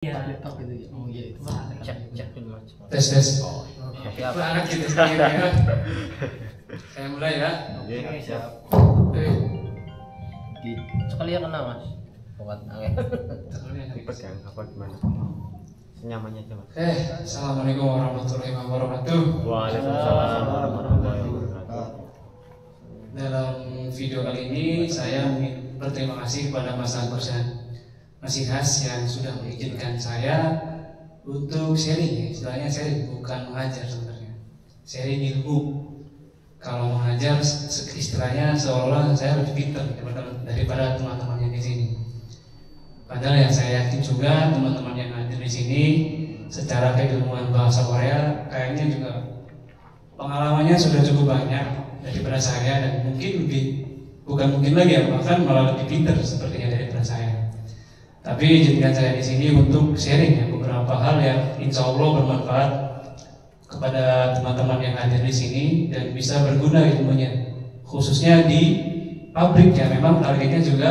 Iya. Laptop itu ya. Oh iya itu. Cek dulu mas. Tes. Oh, siap. Banget gitu sekali ya. Saya mulai ya. Oke, siap. Oke. Sekali ya kena mas. Bukan angin. Ribet kan? Apa gimana? Senyamannya aja mas. Assalamualaikum warahmatullahi wabarakatuh. Waalaikumsalam warahmatullahi wabarakatuh. Dalam video kali ini saya ingin berterima kasih kepada Mas Agus dan Mas Ihas yang sudah mengizinkan saya untuk sharing. Istilahnya sharing, bukan mengajar sebenarnya. Sharing ilmu. Kalau mengajar istilahnya seolah saya lebih pintar daripada teman-teman yang di sini. Padahal yang saya yakin juga teman-teman yang hadir di sini secara keilmuan bahasa Korea kayaknya juga pengalamannya sudah cukup banyak daripada saya, dan mungkin bukan mungkin lagi ya, bahkan malah lebih pintar sepertinya daripada saya. Tapi izinkan saya di sini untuk sharing ya beberapa hal yang insya Allah bermanfaat kepada teman-teman yang hadir di sini dan bisa berguna ilmunya, khususnya di pabrik ya. Memang targetnya juga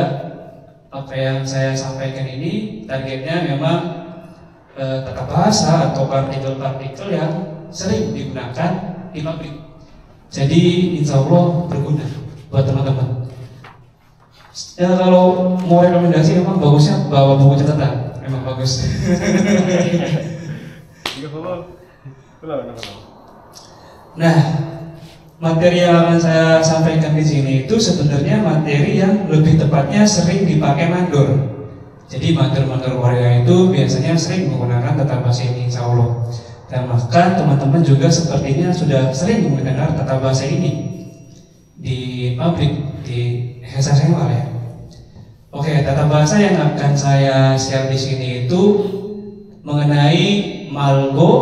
apa yang saya sampaikan ini targetnya memang tata bahasa atau partikel-partikel yang sering digunakan di pabrik. Jadi insya Allah berguna buat teman-teman. Ya, kalau mau rekomendasi memang bagusnya bawa buku catatan, memang bagus. Nah, materi yang akan saya sampaikan di sini itu sebenarnya materi yang lebih tepatnya sering dipakai mandor. Jadi mandor-mandor Korea itu biasanya sering menggunakan tata bahasa ini, insya Allah. Dan bahkan teman-teman juga sepertinya sudah sering mendengar tata bahasa ini di pabrik, di Hesa Senwal ya. Oke, tata bahasa yang akan saya share di sini itu mengenai Malgo,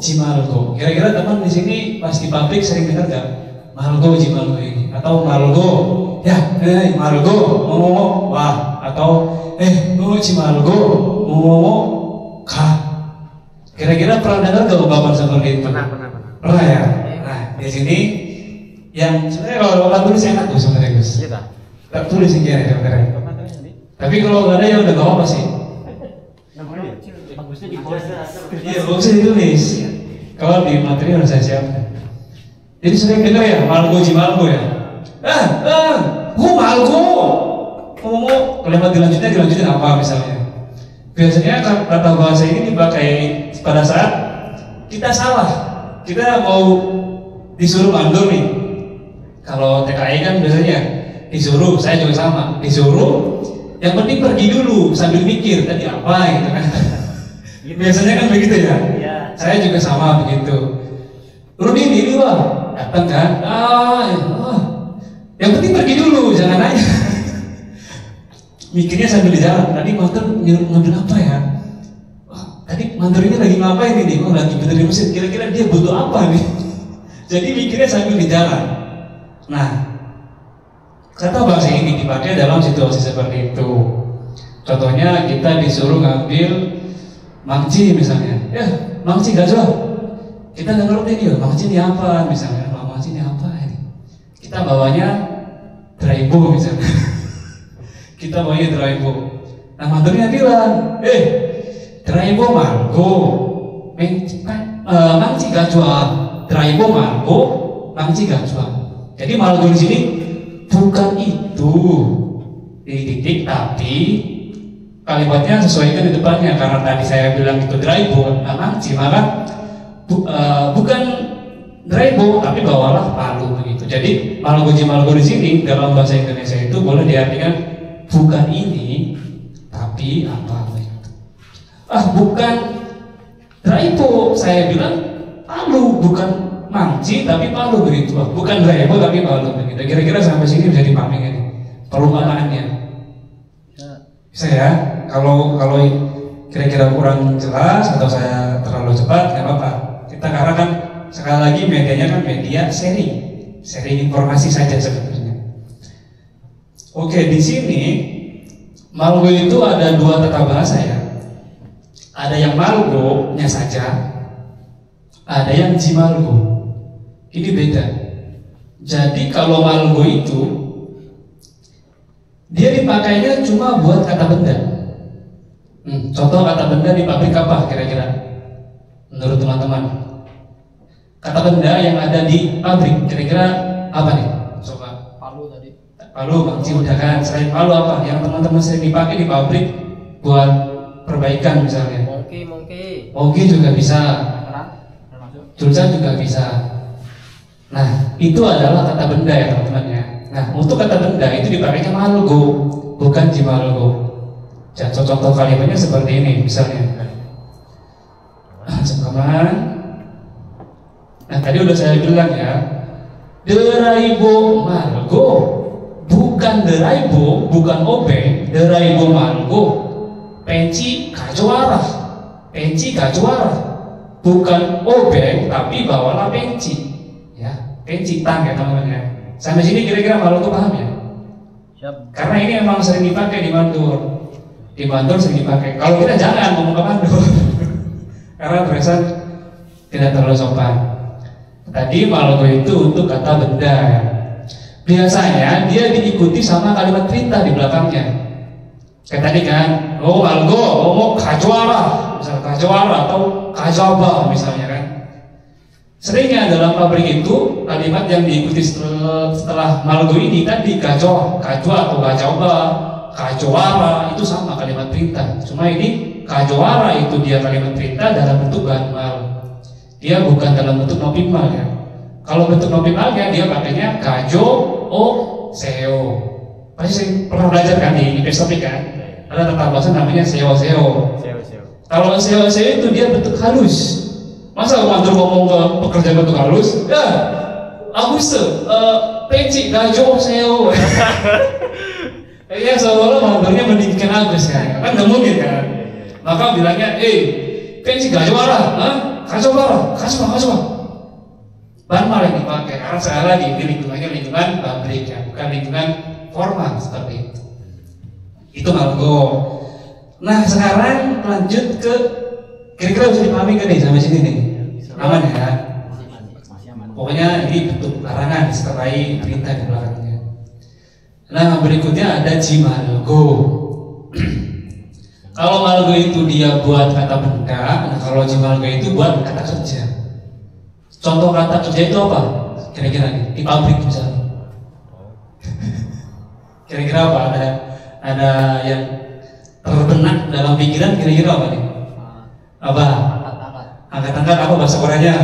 Jimalgo. Kira-kira teman di sini pas di pabrik sering dengar nggak Malgo, Jimalgo ini? Atau Malgo, ya, Malgo, ngomong, wah, atau Jimalgo, ngomong, kah? Kira-kira pernah dengar nggak ungkapan seperti itu? Pernah ya. Nah, di sini yang sebenarnya kalau bapak tulis enak tuh sebenarnya Gus. Iya. Tak tulis yang kira sebenarnya. Tapi kalau nggak ada ya udah nggak apa sih. Bagusnya di poster. Iya, bagusnya ditulis. Kalau di materi harus saya siapkan. Jadi sering dengar ya Malgo Jimalgo ya. Gua Malgo. Ngomong kalimat dilanjutin apa misalnya. Biasanya kata bahasa ini dipakai pada saat kita salah. Kita mau disuruh mandor nih. Kalau TKI kan biasanya disuruh, saya juga sama, disuruh. Yang penting pergi dulu sambil mikir tadi apa gitu kan. Biasanya kan begitu ya. Iya. Saya juga sama begitu. Rudin ini wah, datang kan. Yang penting pergi dulu, jangan nanya. Mikirnya sambil di jalan. Tadi mantor ngambil apa ya? Tadi mantor ini lagi ngapain ini? Lagi benerin mesin. Kira-kira dia butuh apa nih? Jadi mikirnya sambil di jalan. Nah, kata bahasa ini dipakai dalam situasi seperti itu. Contohnya kita disuruh ngambil mangci misalnya. Ya, mangci gak jauh. Kita nggak ngerti dia, mangci ini apa misalnya. Mangci ini apa ini? Kita bawanya draibo misalnya. Kita bawanya draibo. Nah, manturnya bilang, draibo margo, mangci gak jual. Draibo margo, mangci gak jual. Jadi margo di sini bukan itu titik, tapi kalimatnya sesuaikan di depannya. Karena tadi saya bilang itu draibo, mangci, maka bukan draibo, tapi bawalah palu begitu. Jadi Malgo Jimalgo di sini dalam bahasa Indonesia itu boleh diartikan bukan ini, tapi apa begitu. Bukan draibo, saya bilang palu, bukan mangci tapi palu begitu. Bukan draibo tapi palu begitu. Kira-kira sampai sini bisa dipahami kan? Perumpamaannya. Bisa ya? Kalau kira-kira kurang jelas atau saya terlalu cepat, nggak apa-apa. Kita karena kan sekali lagi medianya kan media sharing informasi saja sebenarnya. Oke, di sini Malgo itu ada dua tata bahasa ya. Ada yang Malgo-nya saja, ada yang Jimalgo. Ini beda. Jadi kalau Malgo itu dia dipakainya cuma buat kata benda. Contoh kata benda di pabrik apa kira-kira? Menurut teman-teman, kata benda yang ada di pabrik kira-kira apa nih? Coba. Palu tadi. Palu, Bang Ci udah kan. Selain palu apa yang teman-teman sering dipakai di pabrik buat perbaikan misalnya? Monkey juga bisa. Julsan juga bisa. Nah, itu adalah kata benda ya teman-teman ya. Nah, untuk kata benda itu dipakainya malgo, bukan jimalgo. Contoh kalimatnya seperti ini misalnya. Sekaman. Nah, tadi udah saya bilang ya, deraibo malgo, bukan deraibo, bukan obeng, deraibo malgo. Penci kacuarah, penci kacuarah, bukan obeng tapi bawalah penci. Penci tang ya teman-teman ya. Sampai sini kira-kira malu tuh paham ya? Siap. Karena ini memang sering dipakai di Mandur. Di Mandur sering dipakai. Kalau kita jangan ngomong ke Mandur, karena terkesan tidak terlalu sopan. Tadi malgo itu untuk kata benda ya. Biasanya dia diikuti sama kalimat perintah di belakangnya. Kayak tadi kan, oh malgo, mau kajuara, misalnya kajuara atau kajaba misalnya kan. Seringnya dalam pabrik itu kalimat yang diikuti setelah malgo ini tadi kajwa atau kajoba, kajoara itu sama kalimat perintah. Cuma ini kajoara itu dia kalimat perintah dalam bentuk banmal. Dia bukan dalam bentuk nopimal ya. Kalau bentuk nopimalnya dia pakainya kajo o seo. Pasti pernah belajar kan di IPS kan? Ada tata bahasa namanya seo. Kalau seo itu dia bentuk halus. Masa Mandur ngomong ke pekerja bentuk halus? Ya, Agus penci gajo seo. Ya seolah-olah Mandurnya meninggikan Agus kan? Kan nggak mungkin kan? Maka bilangnya, penci gajo arah, kajo arah, kajo. Banmal yang dipakai. Karena sekali lagi ini lingkungan pabrik ya, bukan lingkungan formal seperti itu. Itu malgo. Nah sekarang lanjut ke kira-kira bisa dipahami kan nih sampai sini nih? Aman ya? Pokoknya ini bentuk larangan disertai perintah di belakangnya. Nah berikutnya ada jimalgo. Kalau malgo itu dia buat kata benda, nah kalau jimalgo itu buat kata kerja. Contoh kata kerja itu apa? Kira-kira nih di pabrik misalnya. Kira-kira apa? Ada yang terbenak dalam pikiran kira-kira apa nih? Apa? Angkat-angkat apa bahasa Koreanya?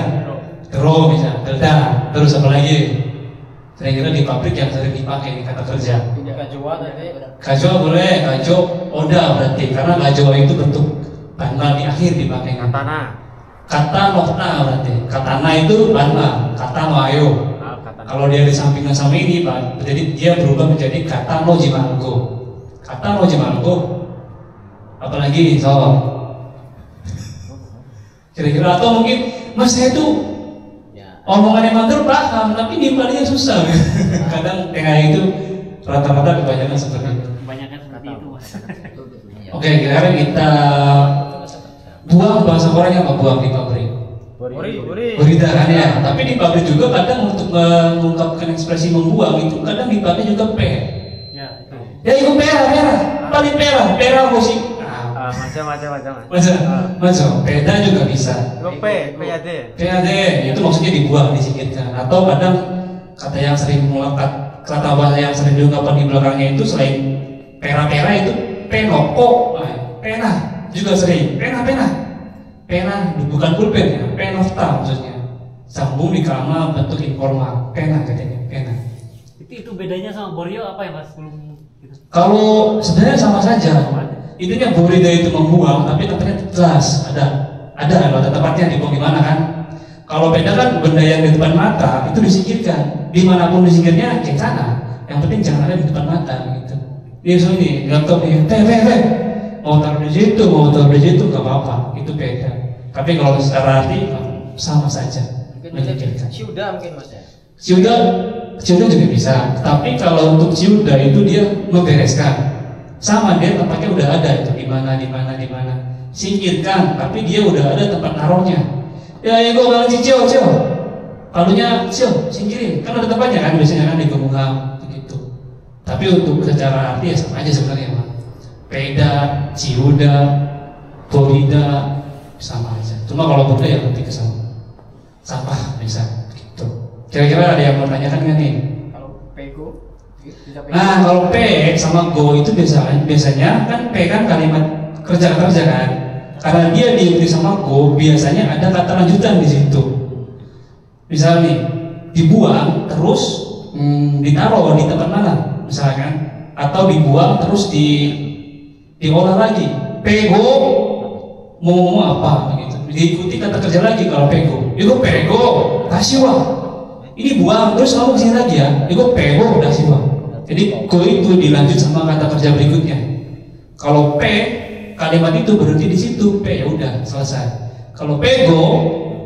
Dero bisa, delta. Terus apa lagi? Kira-kira di pabrik yang sering dipakai di kata kerja. Kajo boleh, kajo oda berarti karena kajo itu bentuk banmal di akhir dipakai. Kata nokna berarti. Katana itu banmal, kata no ayo. Kalau dia disampingkan sama ini, Pak, jadi dia berubah menjadi kata no jimalgo. Kata no jimalgo. Apalagi soal kira-kira atau mungkin mas saya tuh omongannya Mandur paham tapi nimpalnya susah. Kadang THI itu rata-rata kebanyakan seperti itu. Oke, kira-kira kita buang bahasa Korea apa buang di pabrik? Berita kan ya. Tapi di pabrik juga kadang untuk mengungkapkan ekspresi membuang itu kadang dipakai juga P. Ya itu perah, paling perah musik. Macam peda juga bisa. PAD itu maksudnya dibuang, disingkirkan. Atau kadang kata yang sering melekat, kata bahasa yang sering diungkapkan di belakangnya itu selain pera itu penoko, pena juga sering. Pena bukan pulpen ya, penofta maksudnya. Sambung di kama bentuk informal, pena katanya, pena. Itu bedanya sama Boryo apa ya Mas? Kalau sebenarnya sama saja. Intinya borida itu membuang, tapi katanya jelas ada tempatnya dibuang di mana kan? Kalau beda kan benda yang di depan mata itu disingkirkan, dimanapun disingkirnya kencana. Yang penting jangan ada di depan mata gitu. Ini laptop ini, mau taruh di situ nggak apa-apa, itu beda. Tapi kalau secara arti sama saja. Menyingkirkan. Ciuda mungkin Mas ya. Ciuda juga bisa. Tapi kalau untuk ciuda itu dia membereskan. Sama dia tempatnya udah ada itu di mana. Singkirkan, tapi dia udah ada tempat naruhnya. Ya gue bilang cicil. Palunya singkirin. Kan ada tempatnya kan biasanya kan di gembung begitu. Tapi untuk secara arti ya sama aja sebenarnya Pak. Peda, ciuda, Borida sama aja. Cuma kalau Borida ya lebih ke sampah bisa gitu. Kira-kira ada yang mau tanyakan nggak nih? Kalau pego bisa pego. Nah kalau P sama go itu biasanya kan P kan kalimat kerja kan. Karena dia diikuti sama go, biasanya ada kata lanjutan di situ. Misalnya nih, dibuang terus ditaruh di tempat mana, misalkan, atau dibuang terus diolah lagi. Pego mau ngomong apa begitu. Diikuti kata kerja lagi kalau pego. Itu pego, tasiwa. Ini buang terus kamu kesini lagi ya. Itu pego, tasiwa. Jadi go itu dilanjut sama kata kerja berikutnya. Kalau P kalimat itu berhenti di situ, P ya udah selesai. Kalau pego,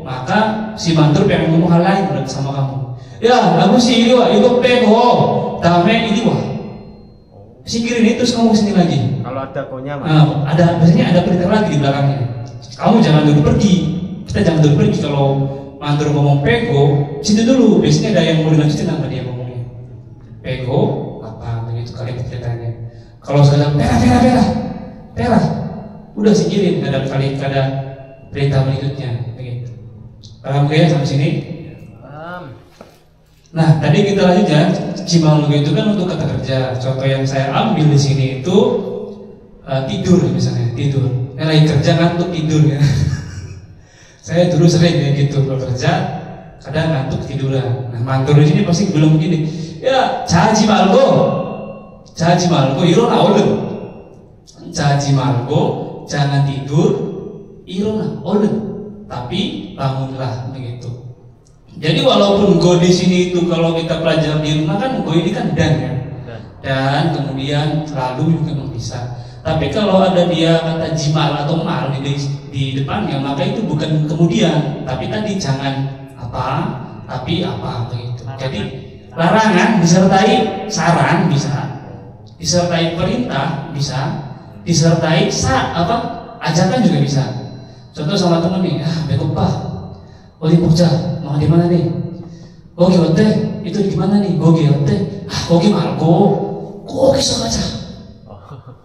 maka si mantur pengen ngomong hal lain sama kamu. Ya, aku sih ini wah, itu pego, dame ini wah. Singkirin itu, kamu kesini lagi. Kalau ada konya mas. Nah, biasanya ada perintah lagi di belakangnya. Kamu jangan dulu pergi. Kita jangan dulu pergi kalau mantur ngomong pego, situ dulu. Biasanya ada yang mau dilanjutin apa dia ngomongnya. Pego, apa begitu kalimat ceritanya. Kalau sekarang perah. Udah singkirin, ada perintah berikutnya begitu. Paham ya sampai sini? Paham. Nah, tadi kita lanjut ya. Cimalugo itu kan untuk kata kerja. Contoh yang saya ambil di sini itu tidur misalnya, tidur. Ini lagi kerja ngantuk tidur ya. Saya dulu sering kayak gitu kalau kerja, kadang ngantuk tiduran. Nah, mantur di sini pasti bilang begini. Ya, 자지 말고 일어나 얼른. 자지 말고 jangan tidur, 일어나 얼른. Tapi bangunlah begitu. Jadi walaupun go di sini itu kalau kita pelajari di rumah kan go ini kan dan ya. Dan kemudian lalu juga bisa. Tapi kalau ada dia kata jimal atau mal di depannya, maka itu bukan kemudian, tapi tadi jangan apa, tapi apa begitu. Jadi larangan disertai saran bisa, disertai perintah bisa, disertai ajakan juga bisa. Contoh sama temen nih, 배고파, 어디 먹자, mau di mana nih? 거기 어때? Itu di mana nih? 거기 어때? 거기 말고 거기서 가자.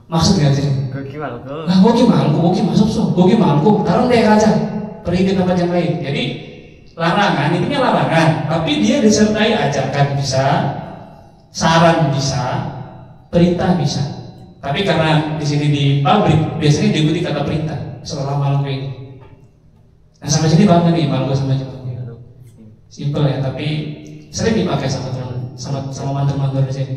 Maksudnya sih? Kogi malgo. Nah, 거기 masuk, 거기 말고 dalam deh 가자. Pergi ke tempat yang lain. Jadi larangan, intinya larangan, tapi dia disertai ajakan bisa, saran bisa, perintah bisa. Tapi karena di sini di pabrik biasanya diikuti kata perintah selama Malgo ini. Nah sampai sini paham nih Malgo sama Jepang. Simple ya, tapi sering dipakai sama mantur-mantur di sini.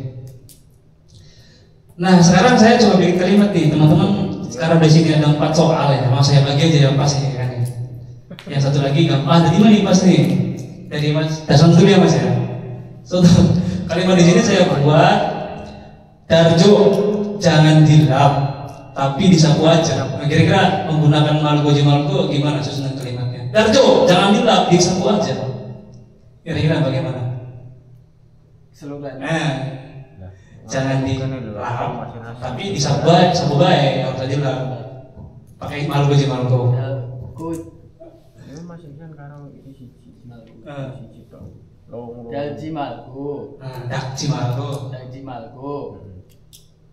Nah sekarang saya coba bikin kalimat nih teman-teman. Sekarang di sini ada 4 soal ya, mau saya bagi aja yang pas ini kan. Yang satu lagi gampang. Dari mana nih pas nih? Dari Mas Dasan dulu ya Mas ya. Kalimat di sini saya buat Darjo jangan dilap, tapi disapu aja. Nah, kira-kira menggunakan Malgo gimana susunan kalimatnya? Darjo jangan dilap, disapu aja. Kira-kira bagaimana? Slogan. Jangan dilap, tapi disapu baik, harus dilap. Pakai Malgo. Ini masih kan karang ini siji Malgo. Siji tok. Dalji Malgo.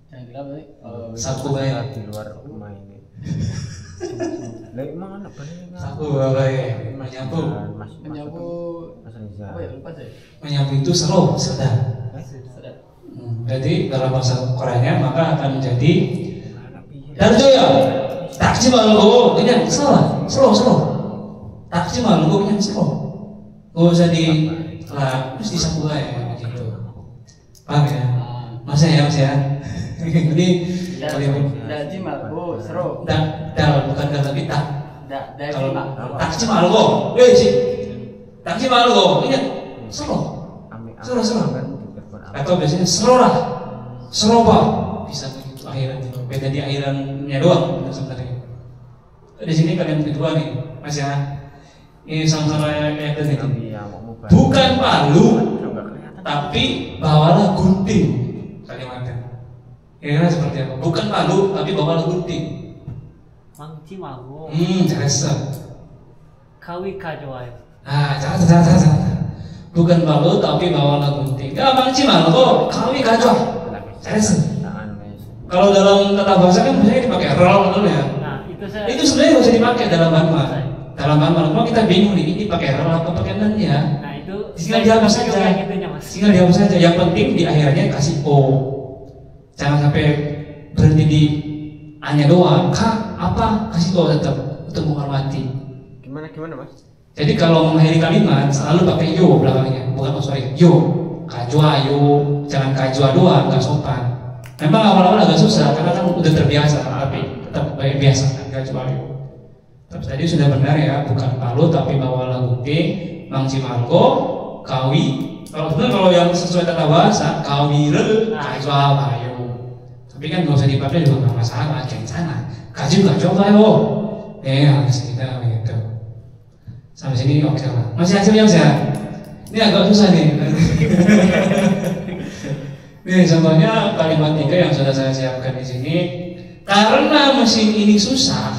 Jangan dilap nih. Sapu baik di luar rumah ini. Lah emang anak bener. Sapu baik, menyapu. Menyapu. Mas Riza. Apa ya lupa saya. Menyapu itu sedang. Jadi dalam bahasa Koreanya maka akan menjadi Darjo ya. Taksi Malgo, kenyang slow. Taksi Malgo kenyang slow. Gak usah terus disapu baik gitu. Paham ya? Mas ya. Jadi Dalji Malgo, seru. Dal bukan dal tapi tak. Dalji Malgo. Taksi Malgo, taksi Malgo, ingat slow. Atau biasanya seroba bisa begitu akhiran itu. Beda di akhirannya doang sebenarnya. Di sini kalian kedua nih, Mas ya. Ini sama-sama yang itu. Bukan palu, tapi bawalah gunting kalimatnya. Kira-kira seperti apa? Bukan palu, tapi bawalah gunting. Mangci Malgo. Terasa. Kawi kajoai. Jangan. Bukan palu, tapi bawalah gunting. Mangci Malgo, kawi kacau. Terasa. Kalau dalam tata bahasa kan biasanya dipakai roll dulu ya. Nah itu saya. Itu sebenarnya nggak usah dipakai dalam manual. Dalam manual, mau kita bingung nih, ini pakai rel apa pakai nan ya? Nah itu Tinggal dihapus saja. kayak gitunya mas. Tinggal dihapus saja. Yang penting di akhirnya kasih O. Jangan sampai berhenti di A-nya doang. Kak, apa? Kasih O tetap untuk menghormati. Gimana mas? Jadi kalau mengakhiri kalimat selalu pakai yo belakangnya, bukan yo. Kajwa yo, jangan kajwa doang, nggak sopan. Memang awal-awal agak susah karena kan udah terbiasa, tapi tetap biasa kan kajwa yo. Tapi tadi sudah benar ya, bukan palu tapi bawa lagu T, Mang Cimargo, kawi. Kalau benar kalau yang sesuai tata bahasa, kawire, kajwa ayo. Tapi kan nggak usah dipakai juga nggak masalah, kayak sana. Kajwa yo. Harus kita begitu. Sampai sini oke lah. Masih hasilnya bisa? Ini agak susah nih. Nih contohnya kalimat 3 yang sudah saya siapkan di sini. Karena mesin ini susah.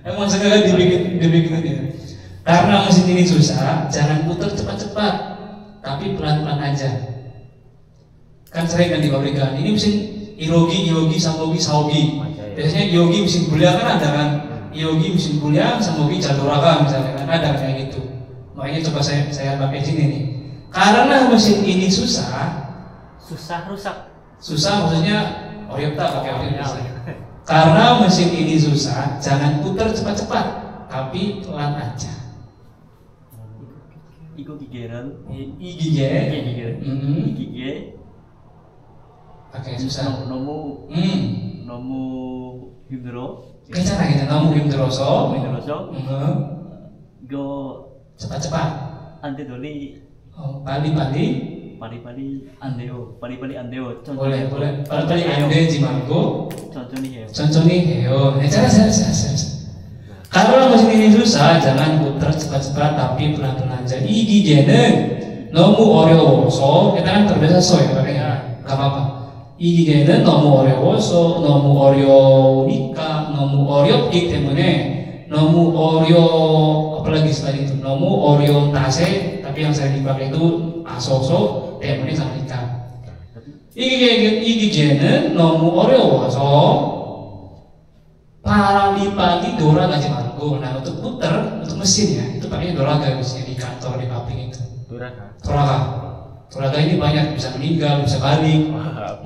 Emang sengaja dibikin ini. Karena mesin ini susah, jangan putar cepat-cepat, tapi pelan-pelan aja. Kan sering kan di pabrikan. Ini mesin Irogi, Samogi, Saogi. Biasanya Yogi mesin kuliah kan ada kan. Yogi mesin kuliah, Samogi Jaduraga misalnya kan ada kayak gitu. Makanya coba saya pakai sini nih. Karena mesin ini susah rusak. Susah maksudnya orienta pakai orienta. Karena mesin ini susah, jangan putar cepat-cepat, tapi pelan aja. Iku gigeran. Igige. Gige. Pakai susah. Nomu hidro. Kencana kita nomu himdroso. Go Cepat-cepat. ante doli. Oh, pali-pali andeo. Boleh. Pali ande jimango. Contohnya heo. Cara. Kalau mesin ini susah, jangan putar cepat-cepat tapi pelan-pelan aja. Igi jenen, nomu oreoso. Kita kan terbiasa so ya pakainya. Gak apa-apa. Igi jenen nomu oreoso, nomu oreo unika, nomu oreo ik temune, nomu oreo apalagi selain itu, nomu oreo tase. Tapi yang sering dipakai itu asoso, temune sama ika. Igi jenen nomu oreoso. Pali dora gaji margo. Nah untuk puter, untuk mesin ya, itu pakainya doraga biasanya di kantor di pabrik itu. Doraga ini banyak, bisa meninggal, bisa balik.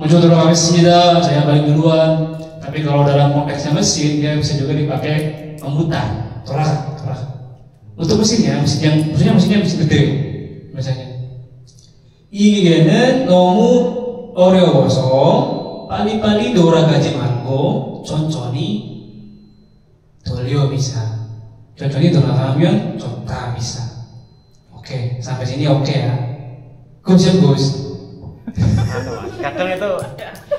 Muncul doraga mesinnya, saya balik duluan. Tapi kalau dalam konteksnya mesin, dia bisa juga dipakai memutar. Doraga. Untuk mesin ya, mesinnya mesin gede, misalnya. Igene nomu oreoso, pali dora gaji margo, conconi. Dolio bisa, contohnya dolar kamion, conta bisa. Oke, sampai sini oke ya. Gus. Kadang itu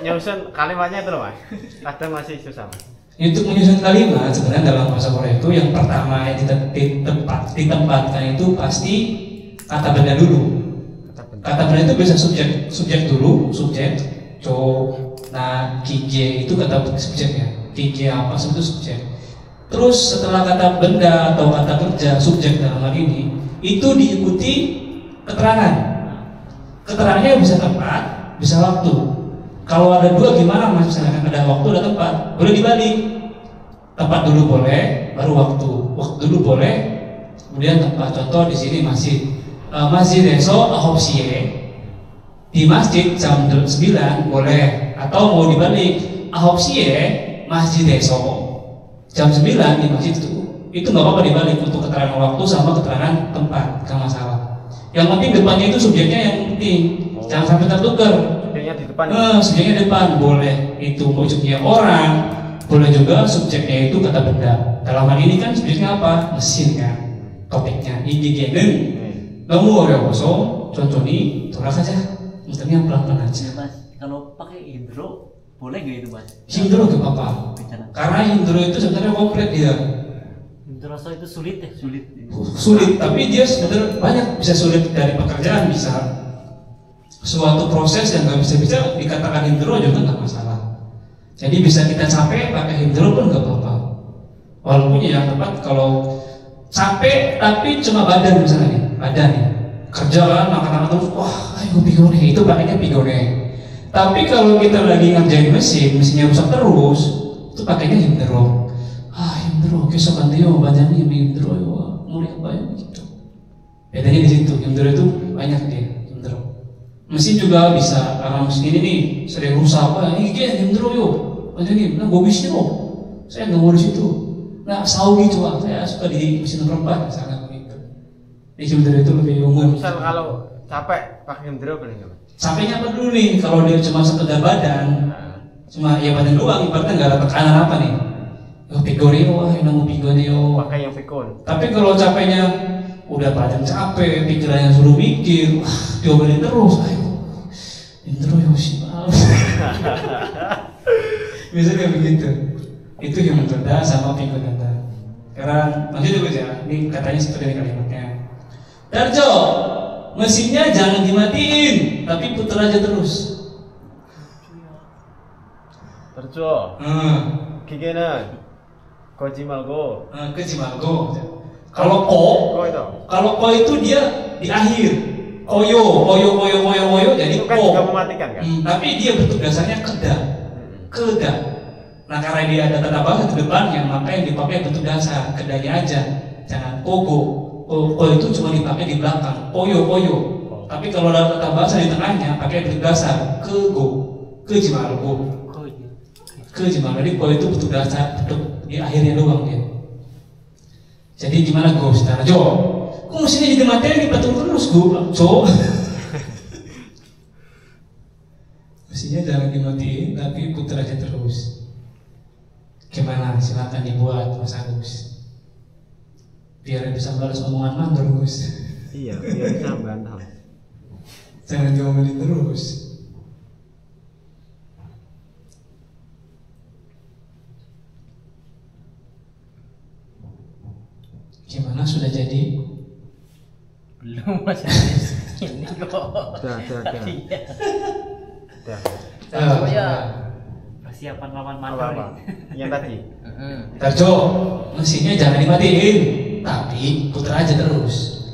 nyusun kalimatnya itu loh mas. Kadang masih susah mas. Untuk menyusun kalimat sebenarnya dalam bahasa Korea itu yang pertama yang ditempatkan itu pasti kata benda dulu. Kata benda itu bisa subjek dulu, subjek. Kige itu kata subjeknya. Kige apa itu subjek. Terus setelah kata benda atau kata kerja, subjek dalam hal ini, itu diikuti keterangan. Keterangannya bisa tempat, bisa waktu. Kalau ada dua gimana mas? Misalkan ada waktu, ada tempat, boleh dibalik. Tempat dulu boleh, baru waktu. Waktu dulu boleh, kemudian tempat. Contoh di sini masjid. Masjid deso ahopsie. Di masjid jam 9 boleh. Atau mau dibalik, ahopsie masjid deso. Jam 9 di masjid itu nggak apa-apa dibalik untuk keterangan waktu sama keterangan tempat, nggak masalah. Yang penting depannya itu subjeknya yang penting, jangan sampai tertukar. Subjeknya di depan. Subjeknya depan boleh itu subjeknya orang, boleh juga subjeknya itu kata benda. Dalam hal ini kan subjeknya apa? Mesin kan, topiknya. Igigenen, nomu oreoso, contohnya tolak aja, muternya pelan-pelan aja. Mas, kalau pakai hidro boleh nggak itu mas? Hindro gak apa-apa. Karena hindro itu sebenarnya komplit dia. Hindroso itu sulit ya? Sulit, tapi dia sebenarnya banyak, bisa sulit dari pekerjaan, bisa suatu proses yang nggak bisa dikatakan hindro juga nggak masalah. Jadi bisa kita capek pakai hindro pun nggak apa-apa. Walaupun yang tepat kalau capek tapi cuma badan misalnya, badan nih kerja kan makan terus, wah ayo pigone, itu pakainya pigone. Tapi kalau kita lagi ngerjain mesinnya rusak terus, itu pakainya himdero. Himdero kesok anteo banyak nih himdero yo mulia banyak gitu. Bedanya di situ, himdero itu banyak dia himdero. Mesin juga bisa, karena mesin ini nih sering rusak apa, ini kan himdero yo banyak nih, nah gobisnya loh, saya nggak mau di situ. Nah saugi coba, saya suka di mesin perempat misalnya begitu. Di himdero itu lebih umum. Misal kalau capek pakai himdero boleh nggak? Sampainya apa dulu nih? Kalau dia cuma sekedar badan, cuma ya badan doang, ibaratnya nggak ada tekanan apa nih? Yo pigoreo, yang mau pigoreo. Pakai yang pikun. Tapi kalau capeknya udah badan capek, pikirannya suruh mikir, diomelin terus, ayo, intro yo sih, biasanya begitu. Itu yang berbeda sama pikun data. Karena lanjut dulu ya, ini katanya seperti ini kalimatnya. Darjo, mesinnya jangan dimatiin, tapi putar aja terus. Terjo. 기계는 거지 말고. Keji malgo. Kalau ko itu dia di akhir. Koyo jadi Itu kan ko. juga mematikan kan? Tapi dia bentuk dasarnya keda. Nah karena dia ada tanda bahasa di depannya, maka yang dipakai bentuk dasar kedanya aja. Jangan kogo. Ko itu cuma dipakai di belakang. Koyo. Tapi kalau ada tanda bahasa di tengahnya, pakai bentuk dasar keji malgo. Jadi ko itu bentuk dasar, bentuk di akhirnya doang dia. Jadi gimana go? Secara Jo, kok mesinnya jadi materi dipatung terus go? Jo, mesinnya jangan dimatiin, tapi putar aja terus. Gimana? Silakan dibuat Mas Agus. Biar bisa balas omongan mandor Gus. Iya, biar bisa bantah. Jangan diomelin terus. Gimana, sudah jadi? Belum, masih ada ini kok. Udah. Ya. Persiapan lawan mandor. Apa? Yang tadi. Darjo, mesinnya jangan dimatiin, tapi putar aja terus.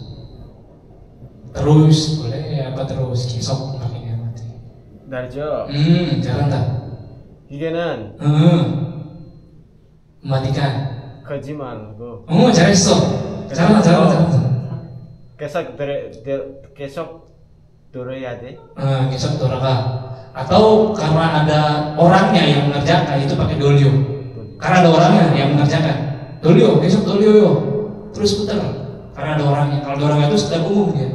Boleh apa terus? Kisok pakainya mati. Darjo. Jalan tak? 기계는 Mematikan. 거지 말고. 잘했어. 잘한다. 계속 들어야 돼. Kisok doraka. Atau karena ada orangnya yang mengerjakan, itu pakai dolio. Karena ada orangnya yang mengerjakan. Dolio, kisok dolio yo. Terus putar. Karena ada orangnya. Kalau ada orang itu sudah umum dia.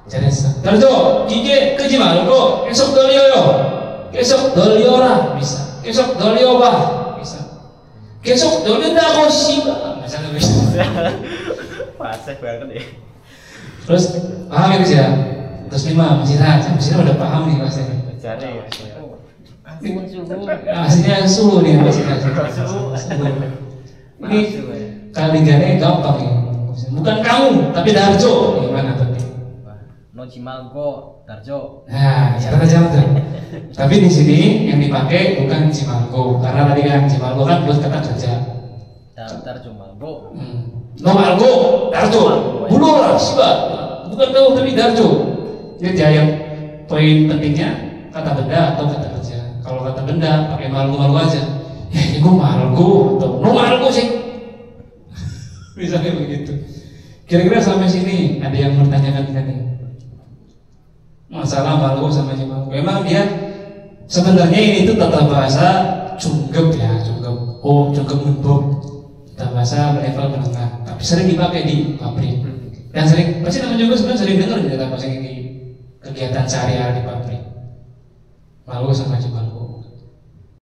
잘했어. Darjo, 기계 끄지 말고 계속 돌려요. 계속 돌려라. bisa. 계속 돌려봐. bisa. 계속 돌린다고 씨발. misalnya begitu. Fasih banget ya. Terus paham ya Gus ya? Terus 5 masih udah paham nih Mas. Cari. Aslinya suhu nih Mas. Ini kaligatnya gampang ya. Bukan kamu, tapi Darjo. Gimana tadi? Noji malgo, Darjo. Nah, cara tuh. Tapi di sini yang dipakai bukan Cimalgo, karena tadi kan Cimalgo kan buat kata kerja. Darjo malgo. No Malgo, Darjo. Bulu lah, siapa? Bukan tahu tapi Darjo. Jadi yang poin pentingnya kata benda atau kata kerja. Kalau kata benda pakai Malgo aja. Ya ini gua Malgo atau no Malgo sih. Misalnya begitu. Kira-kira sampai sini ada yang bertanyakan tadi? Masalah Malgo sama Cimalgo. Memang dia sebenarnya ini itu tata bahasa Cunggep ya, Cunggep menbok. Tata bahasa level menengah. Tapi sering dipakai di pabrik. Dan sering, pasti teman juga sebenarnya sering dengar tata bahasa ini di kegiatan sehari-hari di pabrik. Malgo sama Cimalgo.